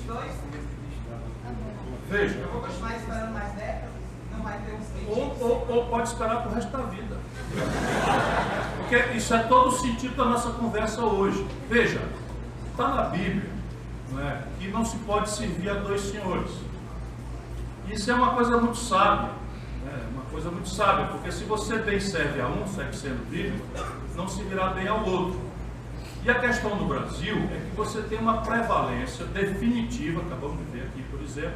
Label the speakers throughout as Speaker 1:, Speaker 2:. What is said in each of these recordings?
Speaker 1: 22?
Speaker 2: Veja.
Speaker 1: Eu vou continuar esperando mais décadas? Não vai ter uns 20?
Speaker 2: Ou pode esperar para o resto da vida. Porque isso é todo o sentido da nossa conversa hoje. Veja, está na Bíblia, não é, que não se pode servir a dois senhores. Isso é uma coisa muito sábia. Uma coisa muito sábia, porque se você bem serve a um, segue sendo bíblico, não se virá bem ao outro. E a questão no Brasil é que você tem uma prevalência definitiva, acabamos de ver aqui, por exemplo,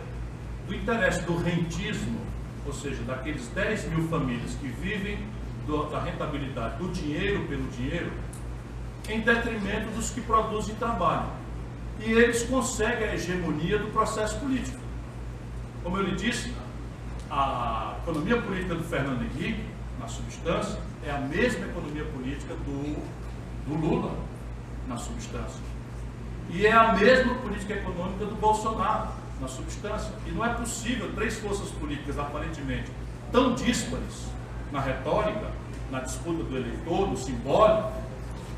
Speaker 2: do interesse do rentismo, ou seja, daqueles 10 mil famílias que vivem da rentabilidade do dinheiro pelo dinheiro, em detrimento dos que produzem trabalho. E eles conseguem a hegemonia do processo político. Como eu lhe disse, a economia política do Fernando Henrique, na substância, é a mesma economia política do Lula, na substância. E é a mesma política econômica do Bolsonaro, na substância. E não é possível três forças políticas aparentemente tão díspares na retórica, na disputa do eleitor, no simbólico,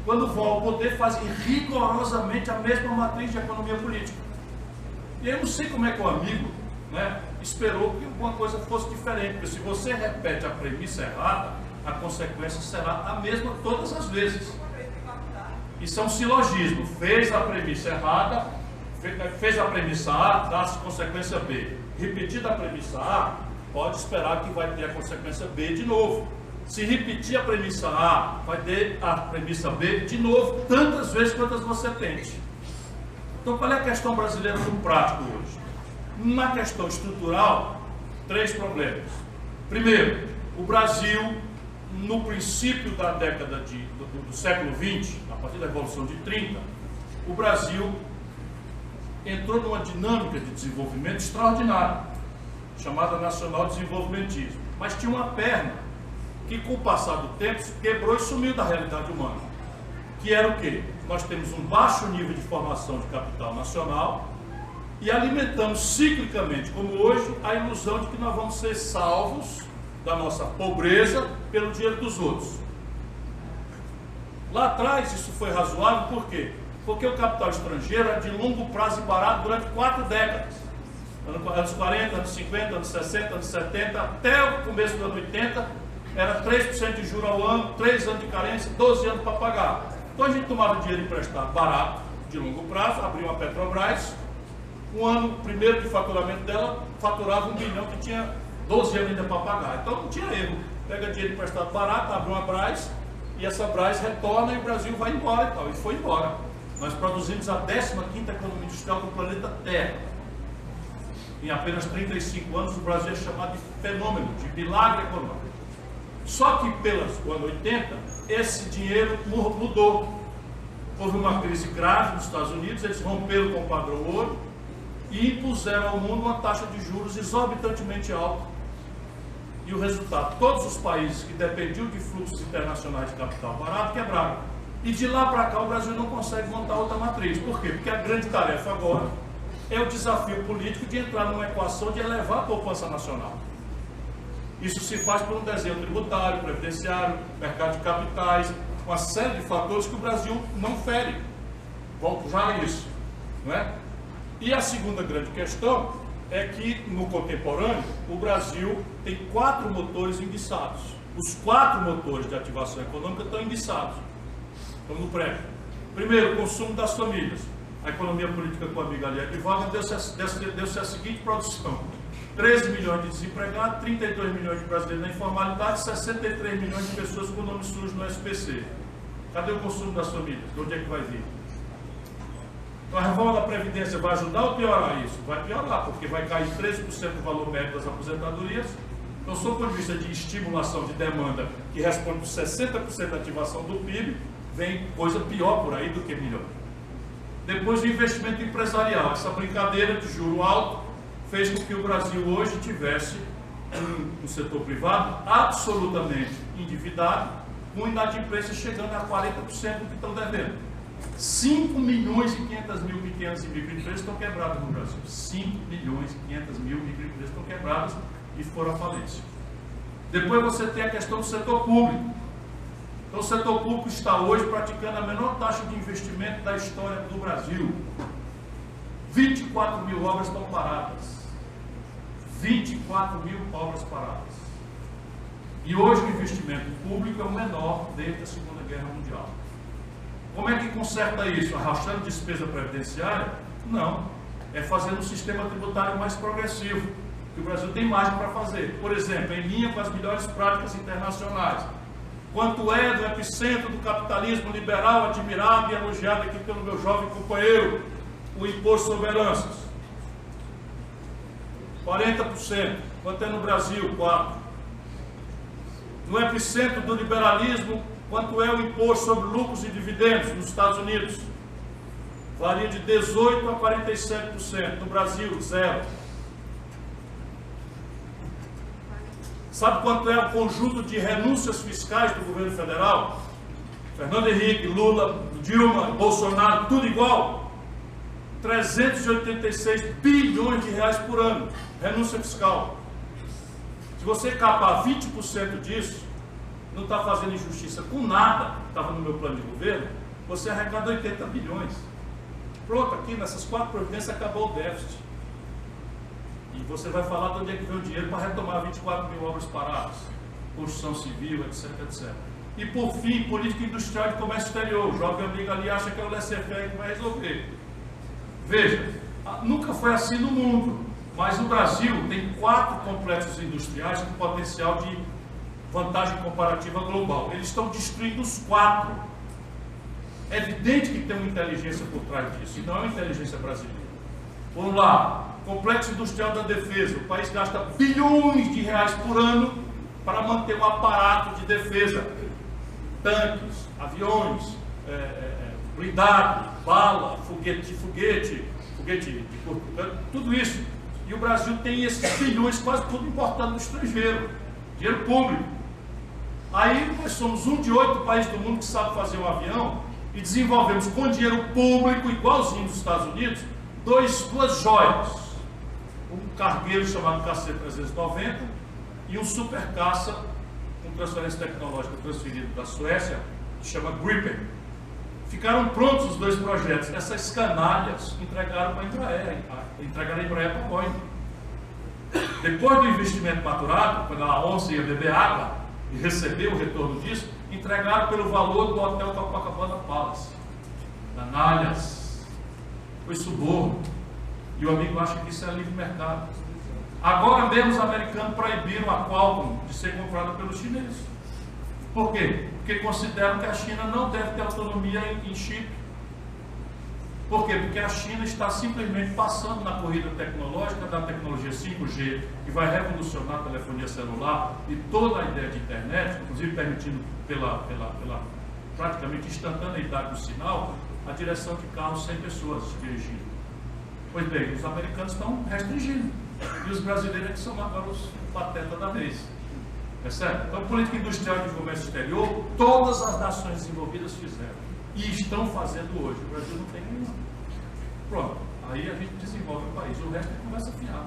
Speaker 2: quando vão ao poder fazem rigorosamente a mesma matriz de economia política. E eu não sei como é que o amigo, né, esperou que alguma coisa fosse diferente, porque se você repete a premissa errada, a consequência será a mesma todas as vezes. Isso é um silogismo. Fez a premissa errada, fez a premissa A, dá-se consequência B. Repetida a premissa A, pode esperar que vai ter a consequência B de novo. Se repetir a premissa A, vai ter a premissa B de novo, tantas vezes quantas você tente. Então, qual é a questão brasileira no prático hoje? Na questão estrutural, três problemas. Primeiro, o Brasil, no princípio da década do século XX, a partir da Revolução de 30, o Brasil entrou numa dinâmica de desenvolvimento extraordinária, chamada nacional desenvolvimentismo. Mas tinha uma perna que, com o passar do tempo, quebrou e sumiu da realidade humana. Que era o quê? Nós temos um baixo nível de formação de capital nacional e alimentamos ciclicamente, como hoje, a ilusão de que nós vamos ser salvos da nossa pobreza pelo dinheiro dos outros. Lá atrás isso foi razoável, por quê? Porque o capital estrangeiro era de longo prazo e barato durante 4 décadas. Anos 40, anos 50, anos 60, anos 70, até o começo do ano 80, era 3% de juros ao ano, 3 anos de carência, 12 anos para pagar. Então a gente tomava dinheiro emprestado barato, de longo prazo, abriu uma Petrobras, um ano primeiro de faturamento dela, faturava 1 bilhão que tinha 12 anos ainda para pagar. Então não tinha erro. Pega dinheiro emprestado barato, abre uma Brás, e essa Brás retorna e o Brasil vai embora e tal. E foi embora. Nós produzimos a 15ª economia industrial do planeta Terra. Em apenas 35 anos o Brasil é chamado de fenômeno, de milagre econômico. Só que pelo ano 80, esse dinheiro mudou. Houve uma crise grave nos Estados Unidos, eles romperam com o padrão ouro e impuseram ao mundo uma taxa de juros exorbitantemente alta. E o resultado, todos os países que dependiam de fluxos internacionais de capital barato quebraram. E de lá para cá o Brasil não consegue montar outra matriz. Por quê? Porque a grande tarefa agora é o desafio político de entrar numa equação de elevar a poupança nacional. Isso se faz por um desenho tributário, previdenciário, mercado de capitais, uma série de fatores que o Brasil não fere. Volto já a isso, não é? E a segunda grande questão é que, no contemporâneo, o Brasil tem 4 motores enguiçados. Os 4 motores de ativação econômica estão enguiçados. Estão no prédio. Primeiro, o consumo das famílias. A economia política com a amiga Aliette Wagner deu-se a seguinte produção: 13 milhões de desempregados, 32 milhões de brasileiros na informalidade, 63 milhões de pessoas com nome sujo no SPC. Cadê o consumo das famílias? De onde é que vai vir? Então, a reforma da Previdência vai ajudar ou piorar isso? Vai piorar, porque vai cair 13% do valor médio das aposentadorias. Então, sob o ponto de vista de estimulação de demanda, que responde por 60% da ativação do PIB, vem coisa pior por aí do que melhor. Depois, o investimento empresarial. Essa brincadeira de juro alto fez com que o Brasil hoje tivesse um setor privado absolutamente endividado, com inadimplência chegando a 40% do que estão devendo. 5 milhões e 500 mil pequenas e microempresas estão quebradas no Brasil. 5 milhões e 500 mil microempresas estão quebradas e foram à falência. Depois você tem a questão do setor público. Então o setor público está hoje praticando a menor taxa de investimento da história do Brasil. 24 mil obras estão paradas. 24 mil obras paradas. E hoje o investimento público é o menor desde a Segunda Guerra Mundial. Como é que conserta isso? Arrastando despesa previdenciária? Não. É fazendo um sistema tributário mais progressivo, que o Brasil tem margem para fazer. Por exemplo, em linha com as melhores práticas internacionais. Quanto é do epicentro do capitalismo liberal, admirado e elogiado aqui pelo meu jovem companheiro, o imposto sobre heranças? 40%. Quanto é no Brasil? 4%. No epicentro do liberalismo, quanto é o imposto sobre lucros e dividendos nos Estados Unidos? Varia de 18% a 47%. No Brasil, 0%. Sabe quanto é o conjunto de renúncias fiscais do governo federal? Fernando Henrique, Lula, Dilma, Bolsonaro, tudo igual. 386 bilhões de reais por ano. Renúncia fiscal. Se você capar 20% disso, não está fazendo injustiça com nada, estava no meu plano de governo, você arrecada 80 bilhões. Pronto, aqui nessas 4 providências acabou o déficit. E você vai falar de onde é que vem o dinheiro para retomar 24 mil obras paradas, construção civil, etc, etc. E por fim, política industrial e comércio exterior. O jovem amigo ali acha que é o laissez-faire que vai resolver. Veja, nunca foi assim no mundo, mas o Brasil tem 4 complexos industriais com potencial de vantagem comparativa global. Eles estão destruindo os 4. É evidente que tem uma inteligência por trás disso, e não é uma inteligência brasileira. Vamos lá, complexo industrial da defesa. O país gasta bilhões de reais por ano para manter um aparato de defesa. Tanques, aviões, blindado, bala, foguete de curto cano, tudo isso. E o Brasil tem esses bilhões quase tudo importando do estrangeiro, dinheiro público. Aí nós somos um de 8 países do mundo que sabe fazer um avião e desenvolvemos com dinheiro público, igualzinho dos Estados Unidos, duas joias. Um cargueiro chamado KC-390 e um super caça com transferência tecnológica transferido da Suécia, que chama Gripen. Ficaram prontos os 2 projetos. Essas canalhas entregaram para a Embraer, entregaram a Embraer para a Boeing. Depois do investimento maturado, quando a onça ia beber água e receber o retorno disso, entregaram pelo valor do Hotel Copacabana Palace. Canalhas. Foi suborno. E o amigo acha que isso é livre mercado. Agora mesmo os americanos proibiram a Qualcomm de ser comprada pelos chineses. Por quê? Porque consideram que a China não deve ter autonomia em chip. Por quê? Porque a China está simplesmente passando na corrida tecnológica da tecnologia 5G, que vai revolucionar a telefonia celular e toda a ideia de internet, inclusive permitindo pela praticamente instantaneidade do sinal, a direção de carros sem pessoas dirigindo. Pois bem, os americanos estão restringindo. E os brasileiros que são agora os patetas da vez. Percebe? Então, política industrial e de comércio exterior, todas as nações desenvolvidas fizeram. E estão fazendo hoje. O Brasil não tem nenhuma. Pronto. Aí a gente desenvolve o país. O resto é conversa fiada.